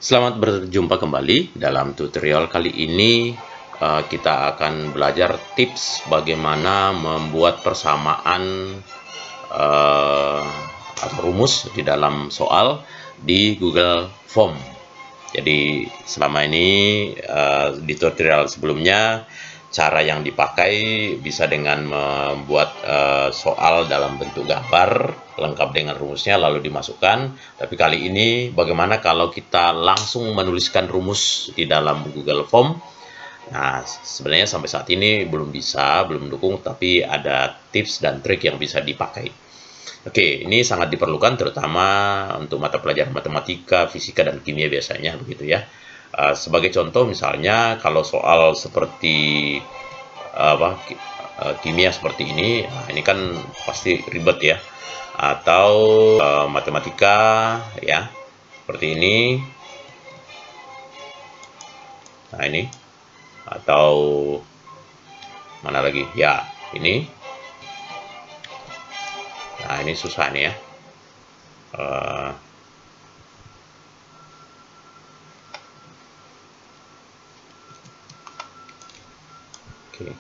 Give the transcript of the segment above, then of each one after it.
Selamat berjumpa kembali. Dalam tutorial kali ini kita akan belajar tips bagaimana membuat persamaan uh, atau rumus di dalam soal di Google Form. Jadi selama ini di tutorial sebelumnya cara yang dipakai bisa dengan membuat soal dalam bentuk gambar lengkap dengan rumusnya lalu dimasukkan. Tapi kali ini bagaimana kalau kita langsung menuliskan rumus di dalam Google Form. Nah, sebenarnya sampai saat ini belum dukung, tapi ada tips dan trik yang bisa dipakai. Oke, ini sangat diperlukan terutama untuk mata pelajaran matematika, fisika, dan kimia biasanya begitu ya. Sebagai contoh misalnya kalau soal seperti kimia seperti ini, nah ini kan pasti ribet ya. Atau matematika ya, seperti ini. Nah ini, atau mana lagi? Ya, ini. Nah ini susah nih ya. Oke.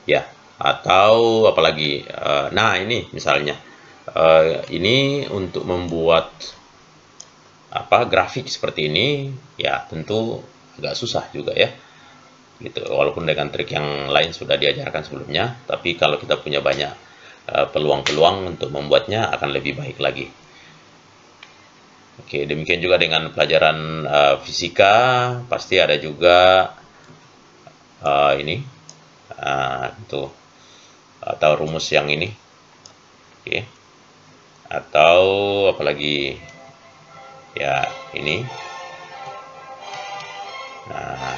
Ya, atau apalagi nah ini misalnya ini untuk membuat grafik seperti ini ya tentu agak susah juga ya gitu, walaupun dengan trik yang lain sudah diajarkan sebelumnya, tapi kalau kita punya banyak peluang-peluang untuk membuatnya akan lebih baik lagi. Oke, demikian juga dengan pelajaran fisika, pasti ada juga ini tuh atau rumus yang ini. Oke. Atau apalagi ya ini. Nah,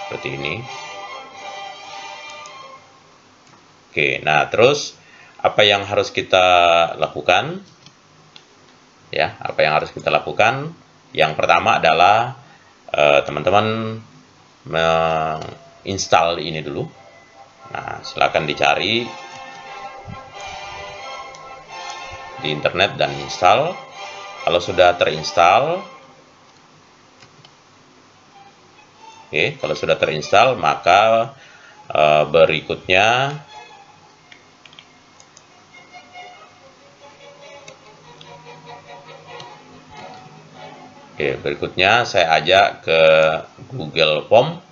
seperti ini. Oke, nah terus apa yang harus kita lakukan? Ya, apa yang harus kita lakukan? Yang pertama adalah teman-teman menginstal ini dulu. Nah, silakan dicari di internet dan install. Kalau sudah terinstall, kalau sudah terinstall maka berikutnya saya ajak ke Google Form.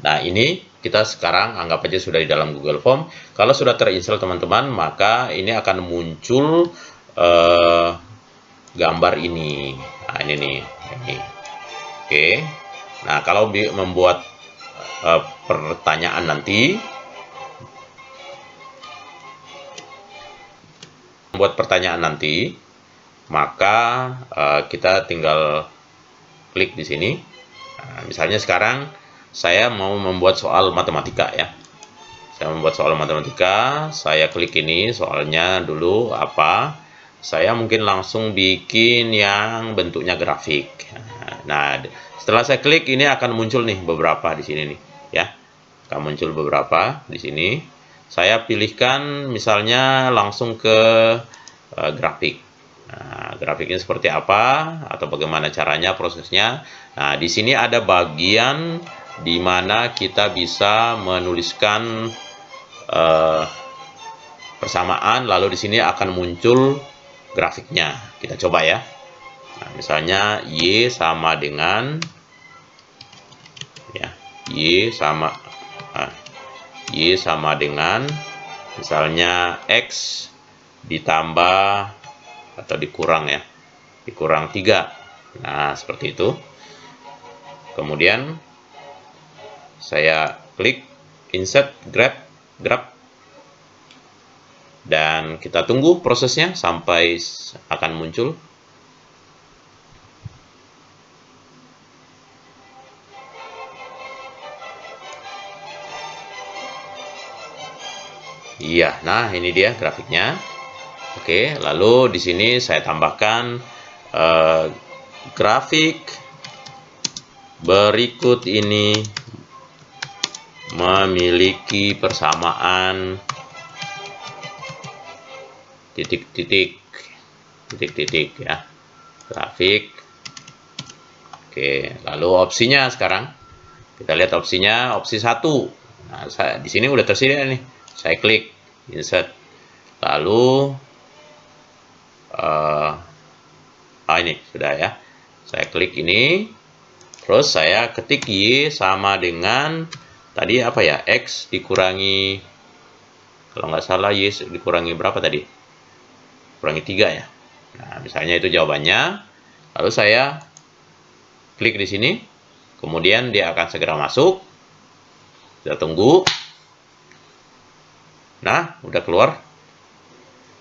Nah, ini kita sekarang anggap aja sudah di dalam Google Form. Kalau sudah terinstall teman-teman, maka ini akan muncul gambar ini. Nah, ini nih. Ini. Oke. Nah, kalau membuat pertanyaan nanti, maka kita tinggal klik di sini. Nah, misalnya sekarang saya mau membuat soal matematika ya. Saya klik ini soalnya dulu apa. Saya mungkin langsung bikin yang bentuknya grafik. Nah, setelah saya klik ini akan muncul nih beberapa di sini nih ya. Akan muncul beberapa di sini. Saya pilihkan misalnya langsung ke grafik. Nah, grafiknya seperti apa atau bagaimana caranya prosesnya. Nah, di sini ada bagian di mana kita bisa menuliskan persamaan, lalu di sini akan muncul grafiknya. Kita coba ya. Nah, misalnya Y sama dengan ya, Y sama dengan misalnya X ditambah atau dikurang ya, dikurang 3. Nah, seperti itu. Kemudian saya klik insert graph, dan kita tunggu prosesnya sampai akan muncul. Iya, nah ini dia grafiknya. Oke, lalu di sini saya tambahkan grafik berikut ini memiliki persamaan titik-titik ya. Grafik Oke, lalu opsinya sekarang kita lihat opsinya, opsi 1. Nah, di sini udah tersedia nih. Saya klik insert. Lalu ini sudah ya. Saya klik ini. Terus saya ketik Y sama dengan tadi apa ya? X dikurangi, kalau nggak salah Y dikurangi berapa tadi? Kurangi 3 ya. Nah, misalnya itu jawabannya. Lalu saya klik di sini. Kemudian dia akan segera masuk. Kita tunggu. Nah, udah keluar.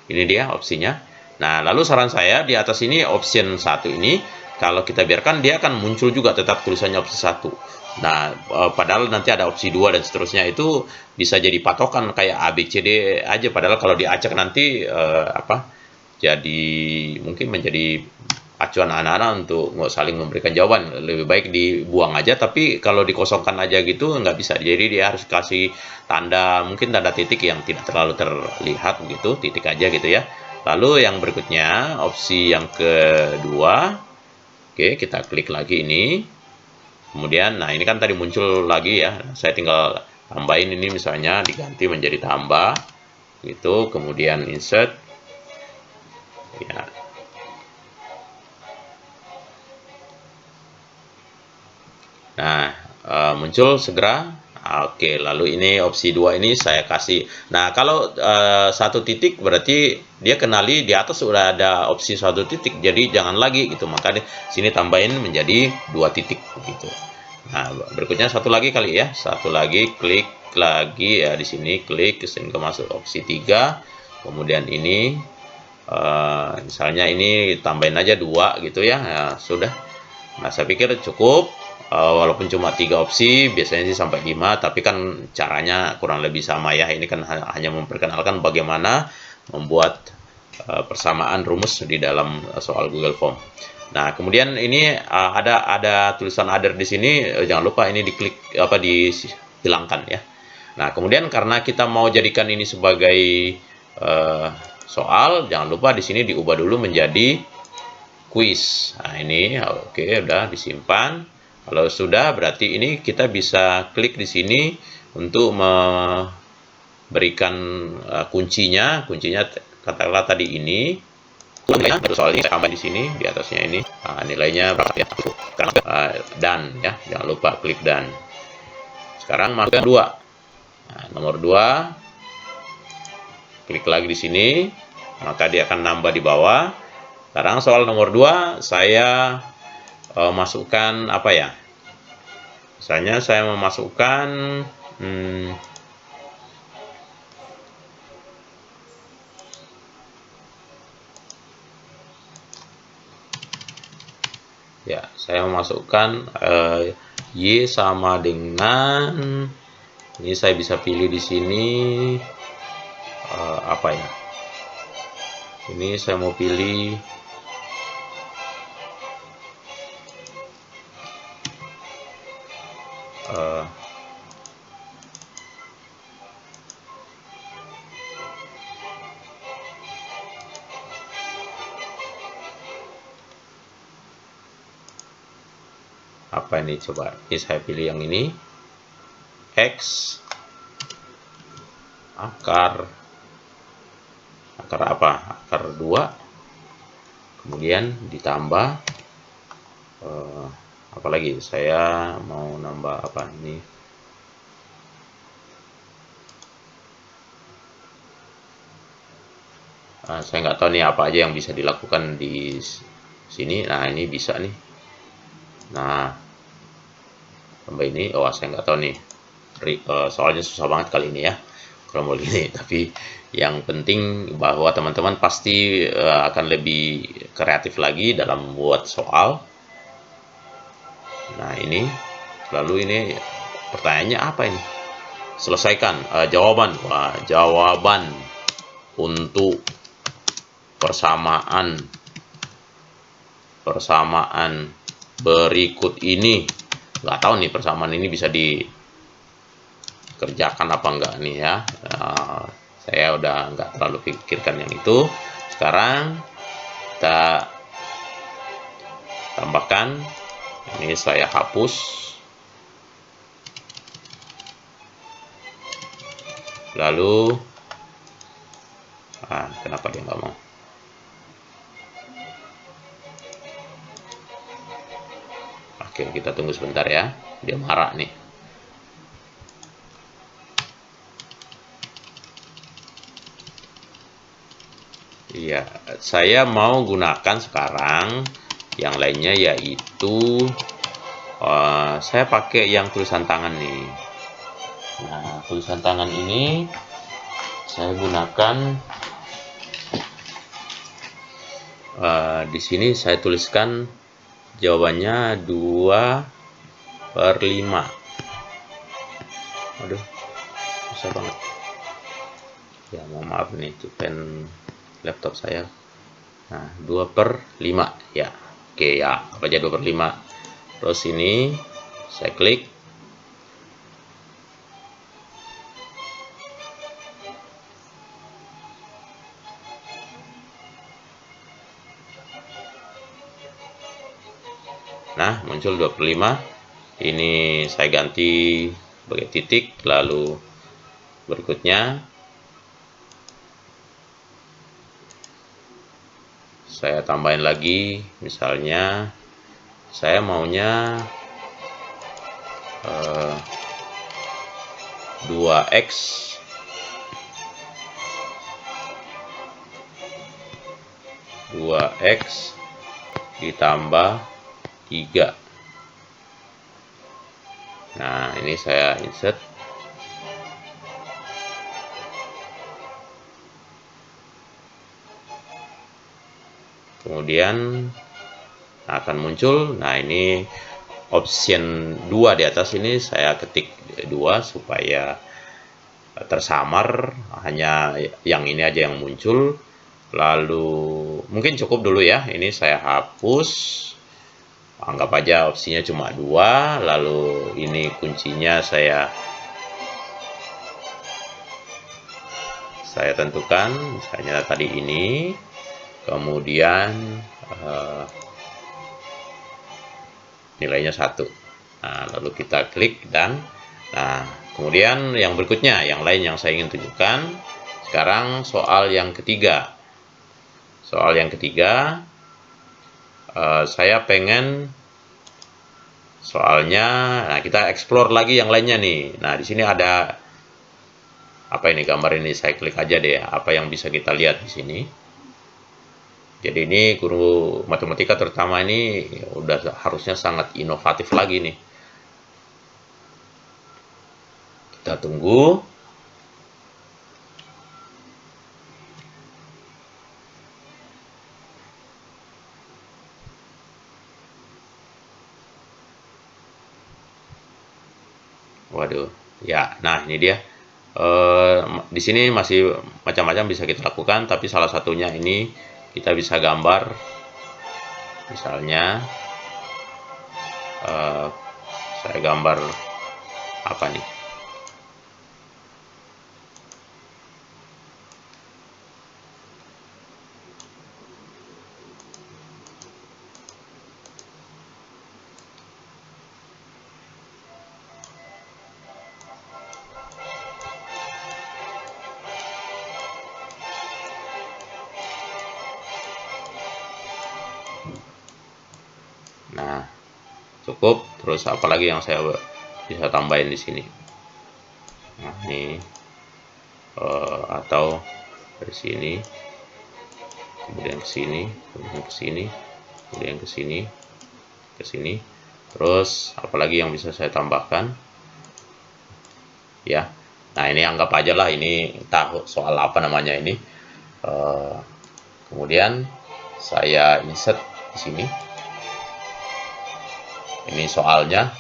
Ini dia opsinya. Nah, lalu saran saya di atas ini option 1 ini, kalau kita biarkan dia akan muncul juga tetap tulisannya opsi 1. Nah, padahal nanti ada opsi 2 dan seterusnya, itu bisa jadi patokan kayak A, B, C, D aja. Padahal kalau diacak nanti jadi mungkin menjadi acuan anak-anak untuk nggak saling memberikan jawaban. Lebih baik dibuang aja, tapi kalau dikosongkan aja gitu nggak bisa. Jadi dia harus kasih tanda, mungkin tanda titik yang tidak terlalu terlihat gitu, titik aja gitu ya. Lalu yang berikutnya, opsi yang kedua. Oke, kita klik lagi ini. Kemudian, nah ini kan tadi muncul lagi ya. Saya tinggal tambahin ini, misalnya diganti menjadi tambah gitu. Kemudian insert. Ya. Nah, muncul segera. Oke, lalu ini opsi 2 ini saya kasih. Nah, kalau satu titik berarti dia kenali di atas sudah ada opsi satu titik, jadi jangan lagi gitu. Maka di sini tambahin menjadi 2 titik begitu. Nah, berikutnya satu lagi kali ya. Satu lagi, klik lagi ya di sini, klik ke sini ke masuk opsi 3. Kemudian ini misalnya ini tambahin aja 2 gitu ya. Nah, sudah. Nah, saya pikir cukup. Walaupun cuma 3 opsi, biasanya sih sampai 5, tapi kan caranya kurang lebih sama ya. Ini kan hanya memperkenalkan bagaimana membuat persamaan rumus di dalam soal Google Form. Nah, kemudian ini ada tulisan other di sini, jangan lupa ini diklik dihilangkan ya. Nah, kemudian karena kita mau jadikan ini sebagai soal, jangan lupa di sini diubah dulu menjadi quiz. Nah, ini oke, udah disimpan. Kalau sudah, berarti ini kita bisa klik di sini untuk memberikan kuncinya. Kuncinya katakanlah tadi ini. Nilainya soal ini saya tambah di sini, di atasnya ini. Nah, nilainya berapa ya? Dan ya, jangan lupa klik dan. Sekarang masuk ke 2. Nah, nomor 2, klik lagi di sini, maka dia akan nambah di bawah. Sekarang soal nomor 2, saya masukkan apa ya? Misalnya saya memasukkan ya, saya memasukkan Y sama dengan ini, saya bisa pilih di sini apa ya? Ini saya mau pilih apa ini, coba ini saya pilih yang ini, X akar apa, akar 2, kemudian ditambah apalagi saya mau nambah apa ini, saya nggak tahu nih apa aja yang bisa dilakukan di sini. Nah, ini bisa nih. Nah, tambah ini, saya nggak tahu nih, soalnya susah banget kali ini ya kalau mau gini. Tapi yang penting bahwa teman-teman pasti akan lebih kreatif lagi dalam membuat soal. Nah, ini lalu ini pertanyaannya apa ini, selesaikan jawaban. Jawaban untuk persamaan berikut ini. Nggak tahu nih persamaan ini bisa dikerjakan apa enggak nih ya. Saya udah nggak terlalu pikirkan yang itu. Sekarang kita tambahkan Ini saya hapus. Lalu, kenapa dia nggak mau? Oke, kita tunggu sebentar ya. Dia marah nih. Iya, saya mau gunakan sekarang yang lainnya, yaitu saya pakai yang tulisan tangan nih. Nah, tulisan tangan ini saya gunakan di sini saya tuliskan jawabannya 2/5. Aduh, susah banget. Ya, mohon maaf nih, pen laptop saya. Nah, 2/5 ya. Oke ya, apa aja 2/5. Terus ini saya klik. Nah, muncul 2/5. Ini saya ganti sebagai titik, lalu berikutnya saya tambahin lagi, misalnya saya maunya 2x ditambah 3. Nah, ini saya insert. Kemudian akan muncul, nah ini option 2 di atas ini saya ketik 2 supaya tersamar, hanya yang ini aja yang muncul. Lalu mungkin cukup dulu ya, ini saya hapus, anggap aja opsinya cuma 2. Lalu ini kuncinya saya tentukan, misalnya tadi ini, kemudian nilainya 1. Nah, lalu kita klik dan kemudian yang berikutnya, yang lain yang saya ingin tunjukkan. Sekarang soal yang ketiga. Soal yang ketiga, saya pengen soalnya, nah kita explore lagi yang lainnya nih. Nah, di sini ada apa ini, gambar ini, saya klik aja deh, apa yang bisa kita lihat di sini. Jadi ini guru matematika terutama ini udah harusnya sangat inovatif lagi nih. Kita tunggu. Waduh, ya, nah ini dia. Di sini masih macam-macam bisa kita lakukan, tapi salah satunya ini kita bisa gambar, misalnya saya gambar apa nih? Nah, cukup. Terus apalagi yang saya bisa tambahin di sini? Nah, ini atau dari sini, kemudian ke sini, kemudian ke sini, kemudian ke sini, ke sini. Terus apalagi yang bisa saya tambahkan? Ya. Nah, ini anggap aja lah ini tahu soal apa namanya ini. Kemudian saya insert di sini. Ini soalnya,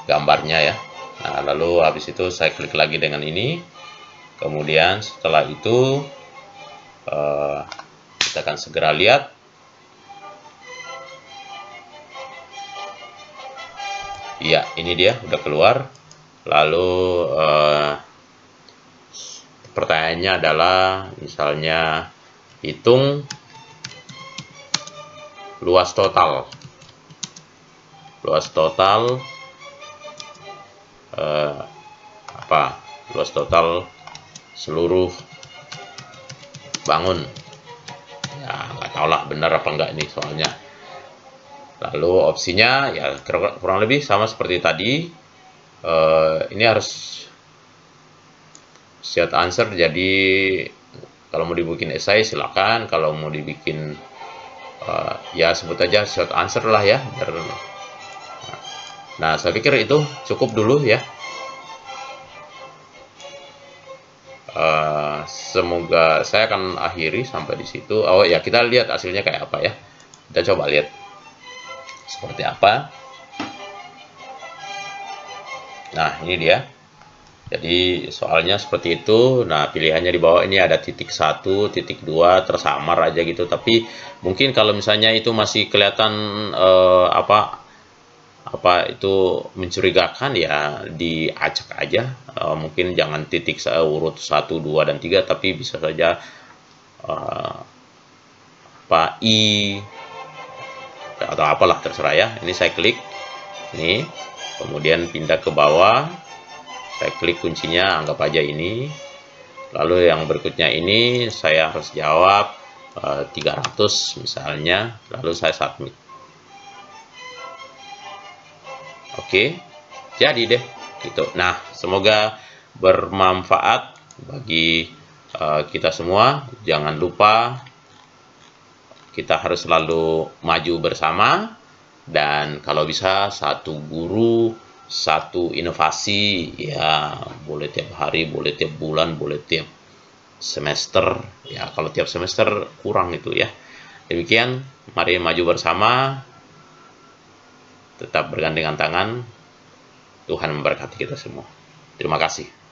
gambarnya ya. Nah, lalu habis itu saya klik lagi dengan ini. Kemudian setelah itu kita akan segera lihat. Iya, ini dia udah keluar. Lalu pertanyaannya adalah misalnya hitung luas total. luas total luas total seluruh bangun. Ya, nggak tahu lah benar apa enggak ini soalnya. Lalu opsinya ya kurang lebih sama seperti tadi. Ini harus short answer, jadi kalau mau dibikin esai silakan, kalau mau dibikin ya sebut aja short answer lah ya. Nah, saya pikir itu cukup dulu ya. Semoga saya akan akhiri sampai di situ. Oh ya, kita lihat hasilnya kayak apa ya. Kita coba lihat seperti apa. Nah, ini dia. Jadi soalnya seperti itu. Nah, pilihannya di bawah ini ada titik 1, titik 2, tersamar aja gitu. Tapi mungkin kalau misalnya itu masih kelihatan apa itu mencurigakan, ya diacak aja. Mungkin jangan titik urut 1, 2, dan 3, tapi bisa saja I atau apalah, terserah ya. Ini saya klik ini, kemudian pindah ke bawah, saya klik kuncinya, anggap aja ini. Lalu yang berikutnya ini saya harus jawab 300 misalnya, lalu saya submit. Oke, jadi deh gitu. Nah, semoga bermanfaat bagi kita semua. Jangan lupa kita harus selalu maju bersama, dan kalau bisa satu guru, satu inovasi, ya boleh tiap hari, boleh tiap bulan, boleh tiap semester. Ya kalau tiap semester kurang itu ya. Demikian, mari maju bersama, tetap bergandengan tangan. Tuhan memberkati kita semua. Terima kasih.